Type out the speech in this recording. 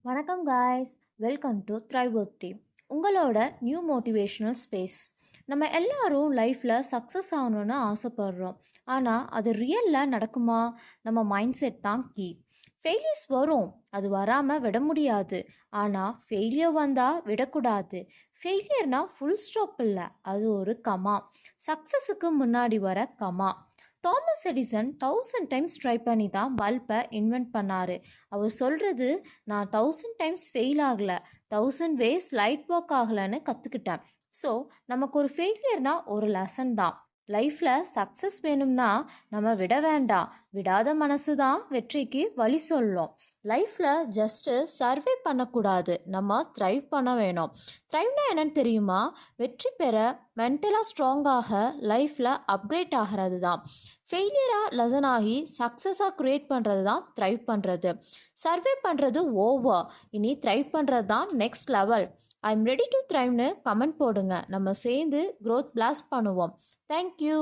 வணக்கம் guys, welcome to த்ரைவர்த் team. உங்களோட new motivational space. நம்ம எல்லாரும் லைஃப்பில் சக்ஸஸ் ஆகணும்னு ஆசைப்படுறோம். ஆனால் அது ரியலில் நடக்குமா? நம்ம மைண்ட் செட் தான் கீ. ஃபெயிலியர்ஸ் வரும், அது வராமல் விட முடியாது. ஆனால் ஃபெயிலியர் வந்தால் விடக்கூடாது. ஃபெயிலியர்னா ஃபுல் ஸ்டாப் இல்லை, அது ஒரு கமா. சக்ஸஸுக்கு முன்னாடி வர comma. Thomas Edison 1000 times try பண்ணி தான் பல்பை இன்வென்ட் பண்ணார். அவர் சொல்கிறது, நான் 1000 டைம்ஸ் ஃபெயில் ஆகலை, 1000 வேஸ் லைட் ஒர்க் ஆகலைன்னு கற்றுக்கிட்டேன். ஸோ நமக்கு ஒரு ஃபெயிலியர்னா ஒரு லெசன் தான். லைஃப்பில் சக்ஸஸ் வேணும்னா நம்ம விட வேண்டாம். விடாத மனசு தான் வெற்றிக்கு வழி சொல்லும். லைஃப்பில் ஜஸ்ட்டு சர்வே பண்ணக்கூடாது, நம்ம த்ரைவ் பண்ண வேணும். த்ரைவ்னா என்னன்னு தெரியுமா? வெற்றி பெற மென்டலாக ஸ்ட்ராங்காக லைஃப்பில் அப்கிரேட் ஆகிறது தான். ஃபெயிலியராக லெசன் ஆகி சக்ஸஸாக க்ரியேட் பண்ணுறது தான் த்ரைவ் பண்ணுறது. சர்வே பண்ணுறது ஓவர், இனி த்ரைவ் பண்ணுறது தான் next level. I'm ready to த்ரைவ்னு கமெண்ட் போடுங்க. நம்ம சேர்ந்து க்ரோத் பிளாஸ்ட் பண்ணுவோம். தேங்க்யூ.